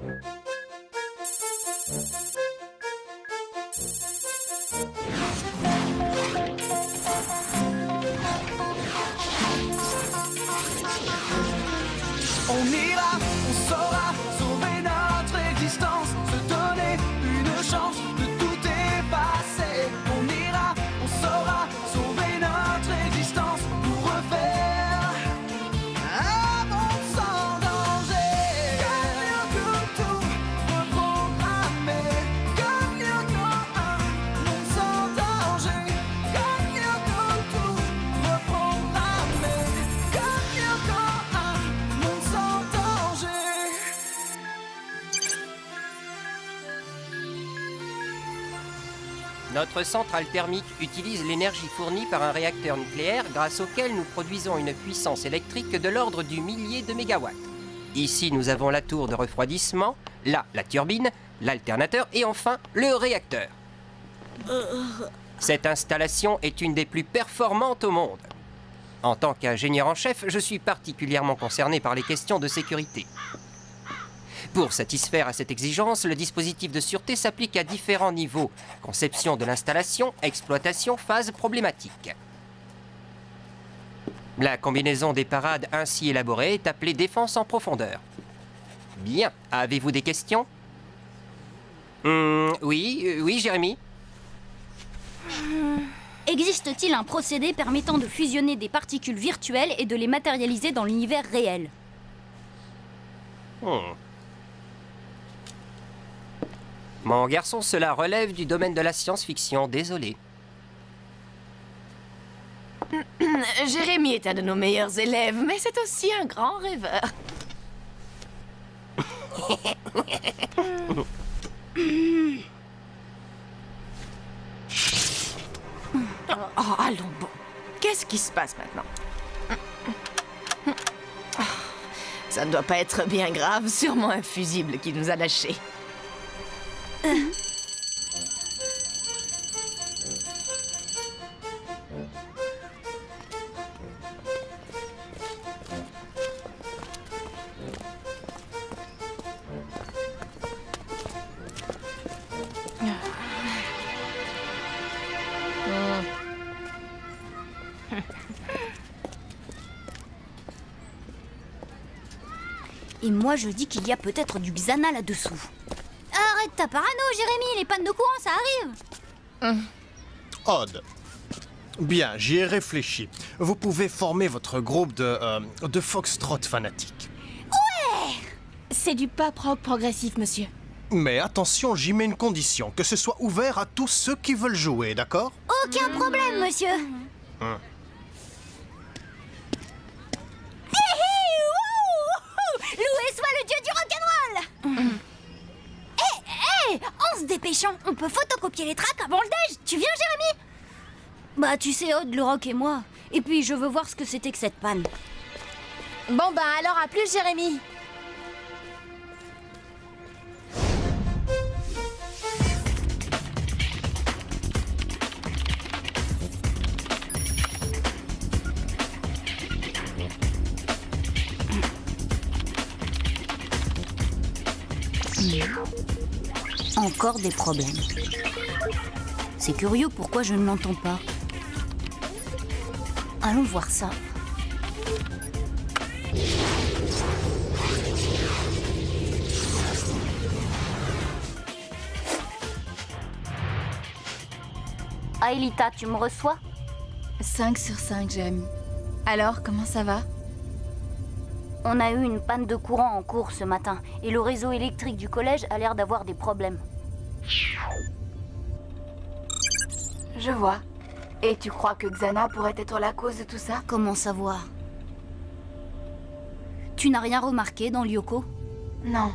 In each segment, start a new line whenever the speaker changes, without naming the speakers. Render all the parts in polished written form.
On ira, on saura sauver notre existence, se donner une chance de tout effacer. On ira, on saura sauver notre existence pour refaire un monde sans danger. Comme tout reprogrammé, comme un monde sans danger. Comme tout reprogrammé, comme un monde sans danger.
Notre centrale thermique utilise l'énergie fournie par un réacteur nucléaire grâce auquel nous produisons une puissance électrique de l'ordre du millier de mégawatts. Ici, nous avons la tour de refroidissement, là, la turbine, l'alternateur et enfin, le réacteur. Cette installation est une des plus performantes au monde. En tant qu'ingénieur en chef, je suis particulièrement concerné par les questions de sécurité. Pour satisfaire à cette exigence, le dispositif de sûreté s'applique à différents niveaux. Conception de l'installation, exploitation, phase problématique. La combinaison des parades ainsi élaborées est appelée défense en profondeur. Bien, avez-vous des questions? Oui, Jérémy?
Existe-t-il un procédé permettant de fusionner des particules virtuelles et de les matérialiser dans l'univers réel?
Mon garçon, cela relève du domaine de la science-fiction, désolé.
Jérémy est un de nos meilleurs élèves, mais c'est aussi un grand rêveur. Oh, allons bon. Qu'est-ce qui se passe maintenant? Ça ne doit pas être bien grave, sûrement un fusible qui nous a lâchés.
Et moi je dis qu'il y a peut-être du Xana là-dessous. Arrête ta parano, Jérémy, les pannes de courant, ça arrive.
Odd. Bien, j'y ai réfléchi. Vous pouvez former votre groupe de foxtrot fanatiques.
C'est du pop rock progressif, monsieur.
Mais attention, j'y mets une condition, que ce soit ouvert à tous ceux qui veulent jouer, d'accord?
Aucun problème, monsieur. Loué soit le dieu du rock'n'roll. En se dépêchant, on peut photocopier les tracks avant le déj. Tu viens, Jérémy? Bah, tu sais, Odd, le rock et moi. Et puis, je veux voir ce que c'était que cette panne.
Bon, ben alors à plus, Jérémy.
Encore des problèmes. C'est curieux, pourquoi je ne l'entends pas? Allons voir ça. Aelita, tu me reçois?
5 sur 5, Jérémy. Alors, comment ça va?
On a eu une panne de courant en cours ce matin et le réseau électrique du collège a l'air d'avoir des problèmes.
Je vois. Et tu crois que Xana pourrait être la cause de tout ça?
Comment savoir? Tu n'as rien remarqué dans Lyoko?
Non.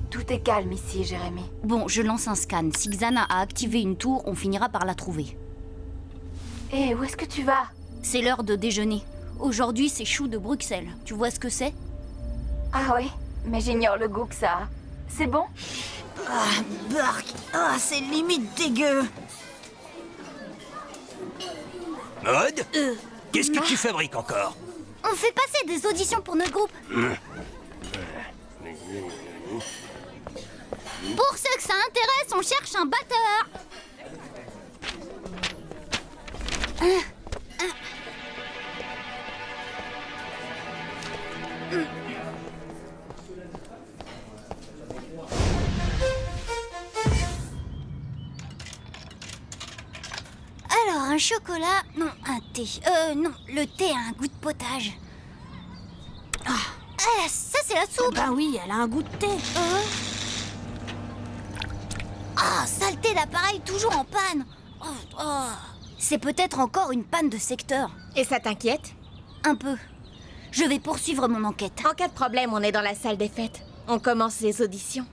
Tout est calme ici, Jérémy.
Bon, je lance un scan. Si Xana a activé une tour, on finira par la trouver.
Hé, où est-ce que tu vas?
C'est l'heure de déjeuner. Aujourd'hui, c'est chou de Bruxelles. Tu vois ce que c'est?
Ah oui, mais j'ignore le goût que ça a. C'est bon?
Ah, bark! Ah, c'est limite dégueu!
Odd, qu'est-ce que tu fabriques encore?
On fait passer des auditions pour notre groupe. ça intéresse, on cherche un batteur. Alors, un chocolat... Non, un thé. Non, le thé a un goût de potage. Ça, c'est la soupe.
Ben oui, elle a un goût de thé.
Saleté d'appareil toujours en panne. C'est peut-être encore une panne de secteur.
Et ça t'inquiète?
Un peu. Je vais poursuivre mon enquête.
En cas de problème, on est dans la salle des fêtes. On commence les auditions.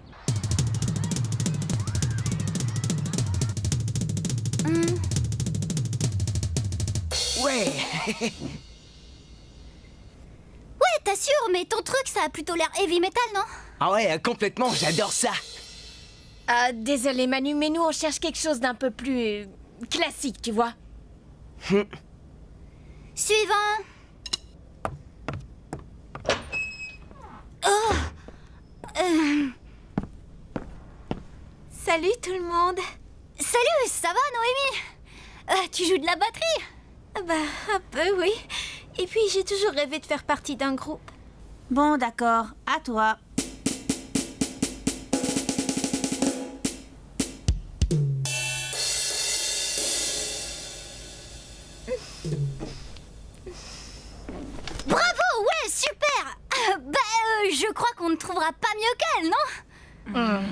Ouais.
Ouais, t'assures, mais ton truc, ça a plutôt l'air heavy metal, non?
Ah ouais, complètement, j'adore ça.
Désolé Manu, mais nous on cherche quelque chose d'un peu plus classique, tu vois.
Suivant.
Salut tout le monde.
Salut, ça va, Noémie? Tu joues de la batterie?
Bah, un peu, oui. Et puis j'ai toujours rêvé de faire partie d'un groupe.
Bon, d'accord. À toi.
Bravo, ouais, super. Je crois qu'on ne trouvera pas mieux qu'elle, non?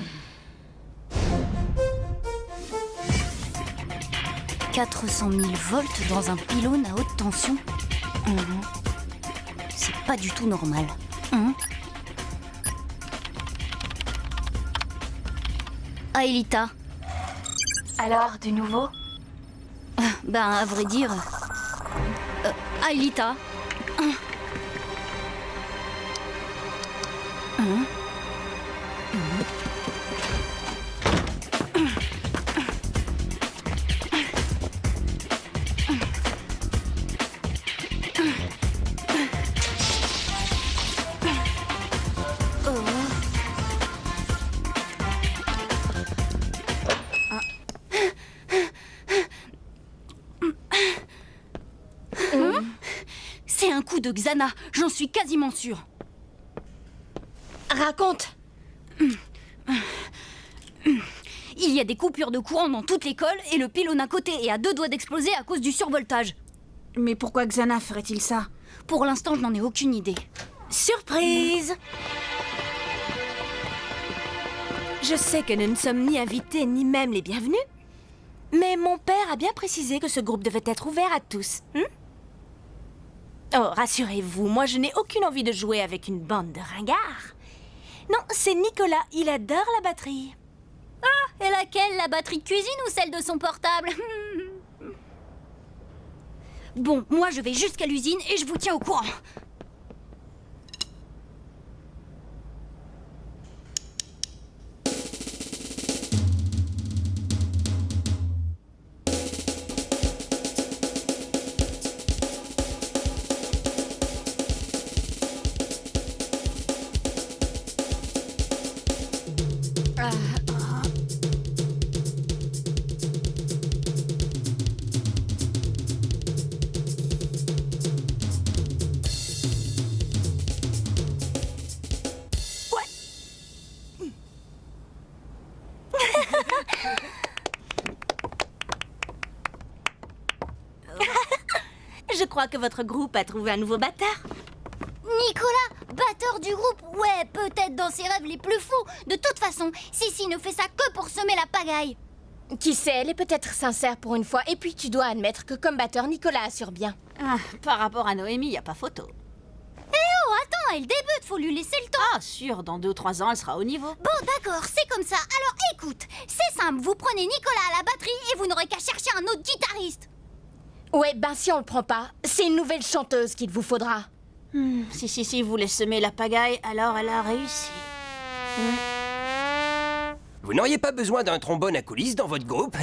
400 000 volts dans un pylône à haute tension. C'est pas du tout normal. Aelita.
Alors, du nouveau?
Ben, à vrai dire... Aelita. C'est un coup de Xana, j'en suis quasiment sûre.
Raconte.
Il y a des coupures de courant dans toute l'école et le pylône à côté est à 2 doigts d'exploser à cause du survoltage.
Mais pourquoi Xana ferait-il ça?
Pour l'instant, je n'en ai aucune idée.
Surprise! Je sais que nous ne sommes ni invités ni même les bienvenus, mais mon père a bien précisé que ce groupe devait être ouvert à tous. Oh, rassurez-vous, moi je n'ai aucune envie de jouer avec une bande de ringards. Non, c'est Nicolas, il adore la batterie.
Et laquelle, la batterie de cuisine ou celle de son portable? Bon, moi je vais jusqu'à l'usine et je vous tiens au courant.
Je crois que votre groupe a trouvé un nouveau batteur.
Nicolas, batteur du groupe, ouais, peut-être dans ses rêves les plus fous. De toute façon, Sissi ne fait ça que pour semer la pagaille.
Qui sait, elle est peut-être sincère pour une fois. Et puis tu dois admettre que comme batteur, Nicolas assure bien.
Par rapport à Noémie, y a pas photo.
Oh, attends, elle débute, faut lui laisser le temps.
Ah, sûr, dans 2 ou 3 ans, elle sera au niveau.
Bon, d'accord, c'est comme ça. Alors écoute, c'est simple, vous prenez Nicolas à la batterie et vous n'aurez qu'à chercher un autre guitariste.
Ouais, ben si on le prend pas, c'est une nouvelle chanteuse qu'il vous faudra.
Si Sissi voulait semer la pagaille, alors elle a réussi.
Vous n'auriez pas besoin d'un trombone à coulisses dans votre groupe?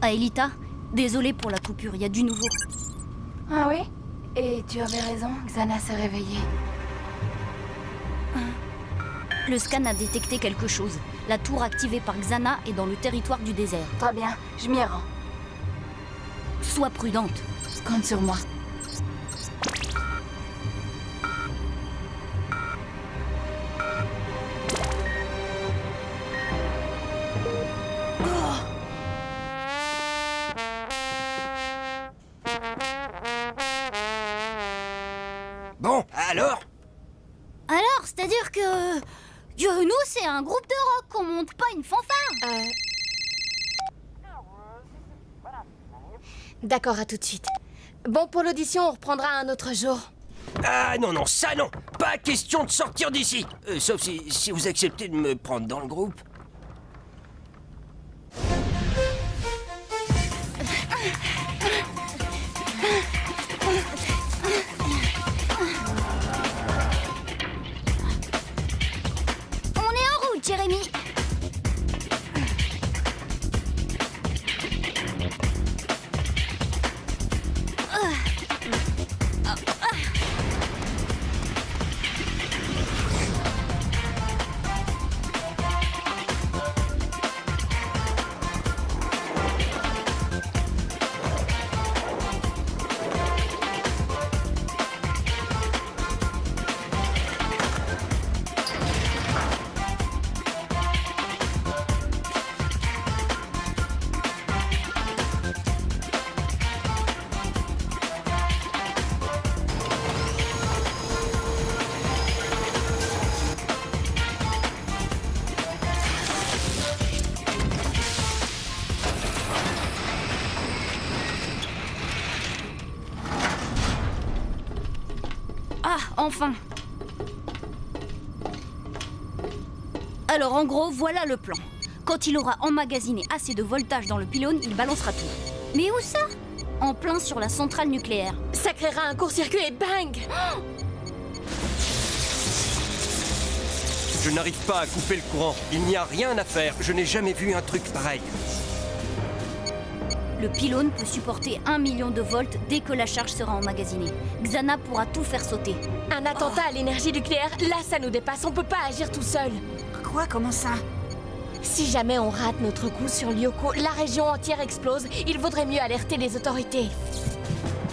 Aelita, désolée pour la coupure, il y a du nouveau.
Ah oui? Et tu avais raison, Xana s'est réveillée.
Le scan a détecté quelque chose. La tour activée par Xana est dans le territoire du désert.
Très bien, je m'y rends.
Sois prudente.
Compte sur moi.
Bon, alors?
Alors, c'est-à-dire que... nous, c'est un groupe de rock, on monte pas une fanfare.
D'accord, à tout de suite. Bon, pour l'audition, on reprendra un autre jour.
Ah non, non, ça non! Pas question de sortir d'ici! Sauf si vous acceptez de me prendre dans le groupe.
On est en route, Jérémy. Ah, enfin. Alors en gros, voilà le plan. Quand il aura emmagasiné assez de voltage dans le pylône, il balancera tout. Mais où ça? En plein sur la centrale nucléaire.
Ça créera un court-circuit et bang!
Je n'arrive pas à couper le courant. Il n'y a rien à faire. Je n'ai jamais vu un truc pareil.
Le pylône peut supporter 1 million de volts dès que la charge sera emmagasinée. Xana pourra tout faire sauter.
Un attentat à l'énergie nucléaire, là, ça nous dépasse. On peut pas agir tout seul.
Quoi, comment ça?
Si jamais on rate notre coup sur Lyoko, la région entière explose. Il vaudrait mieux alerter les autorités.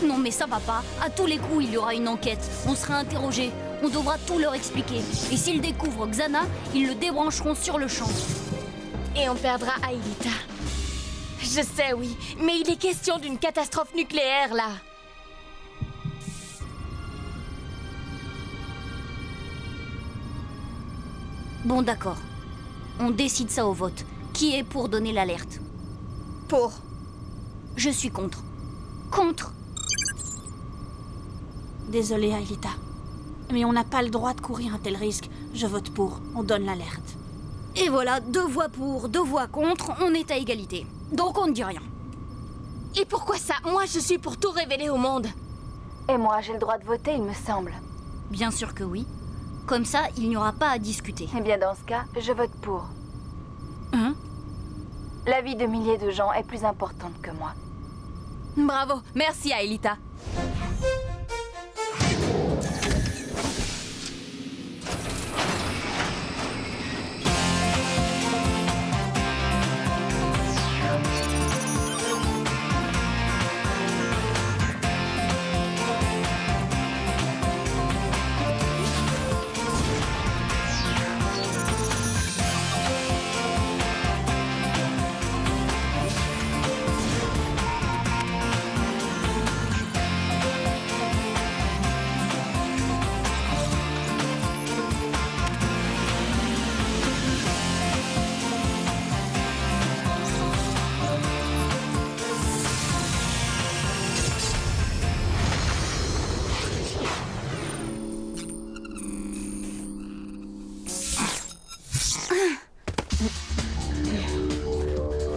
Non mais ça va pas. À tous les coups, il y aura une enquête. On sera interrogé. On devra tout leur expliquer. Et s'ils découvrent Xana, ils le débrancheront sur le champ.
Et on perdra Aelita. Je sais, oui, mais il est question d'une catastrophe nucléaire, là.
Bon d'accord. On décide ça au vote. Qui est pour donner l'alerte?
Pour.
Je suis contre. Contre.
Désolée, Aelita. Mais on n'a pas le droit de courir un tel risque. Je vote pour. On donne l'alerte.
Et voilà, 2 voix pour, 2 voix contre, on est à égalité. Donc on ne dit rien.
Et pourquoi ça? Moi, je suis pour tout révéler au monde.
Et moi, j'ai le droit de voter, il me semble.
Bien sûr que oui. Comme ça, il n'y aura pas à discuter.
Eh bien, dans ce cas, je vote pour.
Hein?
La vie de milliers de gens est plus importante que moi.
Bravo, merci Aelita.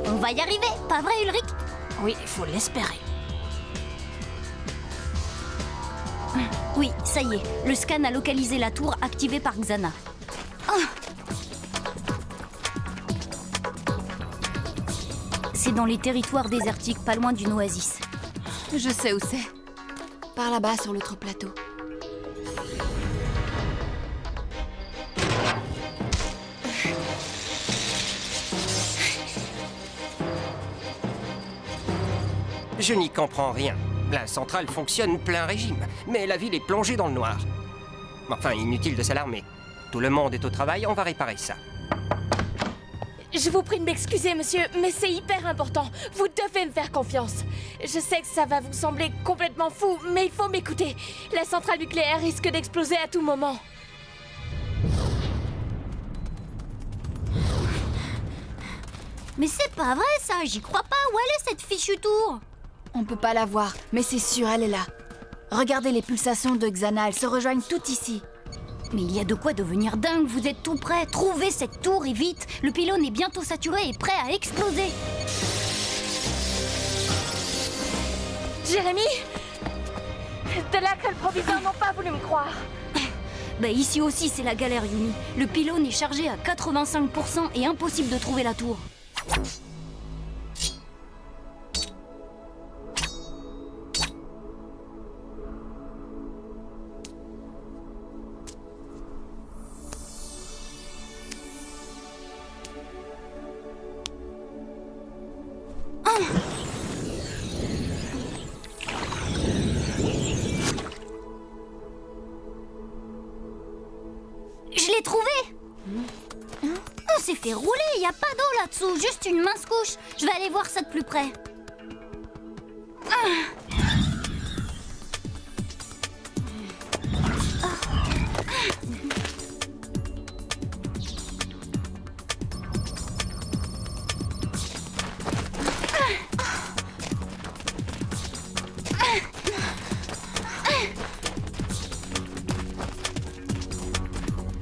On va y arriver, pas vrai Ulrich?
Oui, il faut l'espérer.
Oui, ça y est, le scan a localisé la tour activée par Xana. C'est dans les territoires désertiques, pas loin d'une oasis.
Je sais où c'est. Par là-bas, sur l'autre plateau.
Je n'y comprends rien. La centrale fonctionne plein régime, mais la ville est plongée dans le noir. Enfin, inutile de s'alarmer. Tout le monde est au travail, on va réparer ça.
Je vous prie de m'excuser, monsieur, mais c'est hyper important. Vous devez me faire confiance. Je sais que ça va vous sembler complètement fou, mais il faut m'écouter. La centrale nucléaire risque d'exploser à tout moment.
Mais c'est pas vrai ça, j'y crois pas. Où elle est cette fichue tour?
On peut pas la voir, mais c'est sûr, elle est là. Regardez les pulsations de Xana, elles se rejoignent toutes ici.
Mais il y a de quoi devenir dingue, vous êtes tout près. Trouvez cette tour et vite. Le pylône est bientôt saturé et prêt à exploser.
Jérémy? De là que le proviseur n'ont pas voulu me croire.
Bah ici aussi c'est la galère, Yumi. Le pylône est chargé à 85% et impossible de trouver la tour. Je l'ai trouvé! On s'est fait rouler, y a pas d'eau là-dessous, juste une mince couche. Je vais aller voir ça de plus près.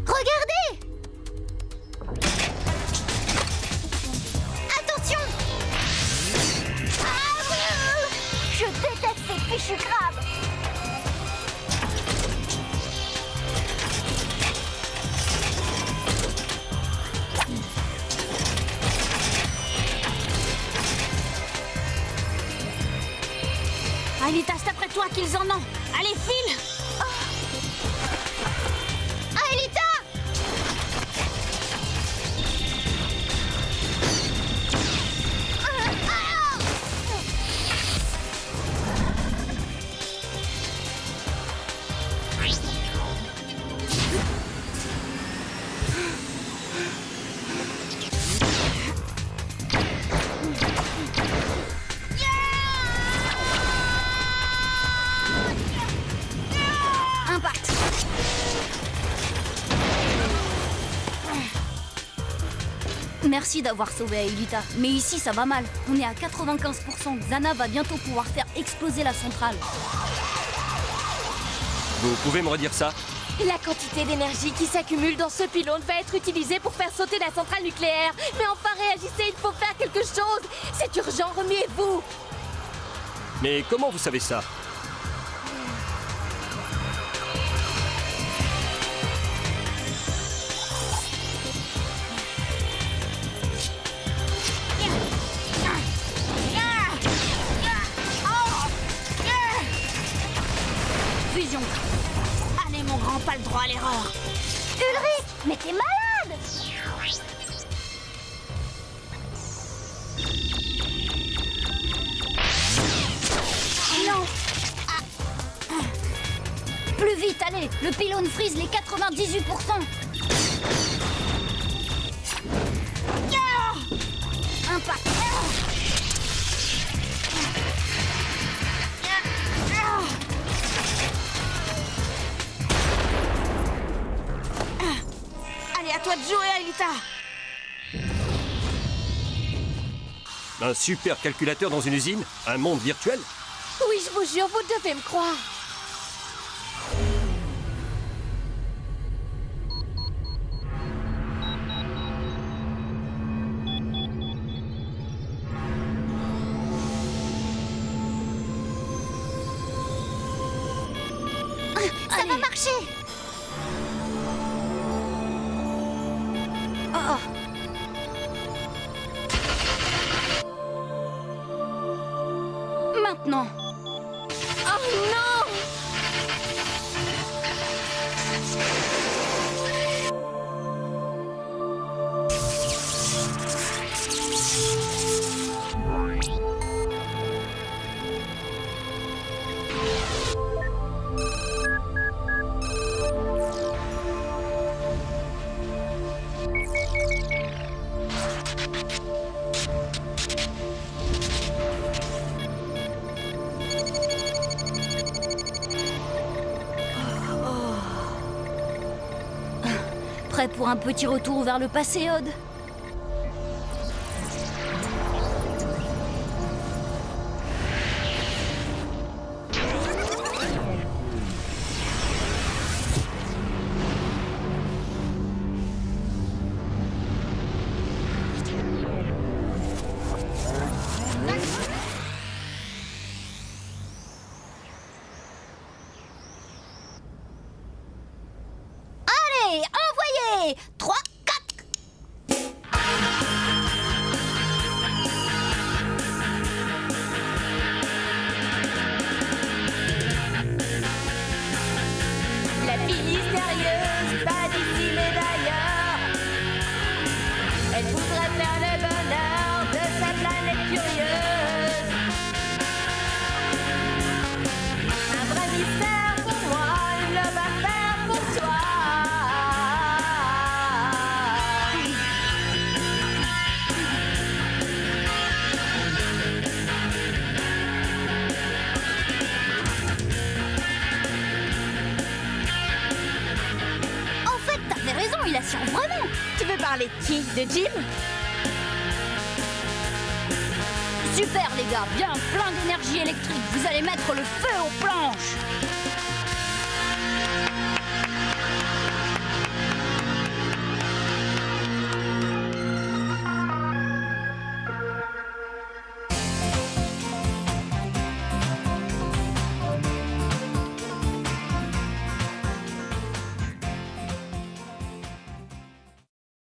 Regardez! Attention! Ah, je déteste ces fichus crabes!
Aelita, c'est après toi qu'ils en ont. Allez, file!
Aelita! Impact! Merci d'avoir sauvé Aelita, mais ici ça va mal. On est à 95%. Xana va bientôt pouvoir faire exploser la centrale.
Vous pouvez me redire ça?
La quantité d'énergie qui s'accumule dans ce pylône va être utilisée pour faire sauter la centrale nucléaire. Mais enfin, réagissez, il faut faire quelque chose. C'est urgent, remuez-vous.
Mais comment vous savez ça?
Fusion. Allez, mon grand, pas le droit à l'erreur.
Ulrich, mais t'es malade! Non! Plus vite, allez! Le pylône frise les 98%! Impact!
Allez, à toi de jouer, Aelita.
Un super calculateur dans une usine? Un monde virtuel?
Oui, je vous jure, vous devez me croire.
Ça va marcher! Oh. maintenant.
Oh non!
Prêt pour un petit retour vers le passé, Odd? Allez, envoyez! 3, 4.
La fille mystérieuse, pas d'ici mais d'ailleurs. Elle voudrait faire le bonheur de sa planète curieuse. Un vrai mystère pour moi, une love affaire pour toi.
En fait, t'avais raison, il assure vraiment.
Tu veux parler de qui? De Jim?
Super, les gars, bien plein d'énergie électrique. Vous allez mettre le feu aux planches.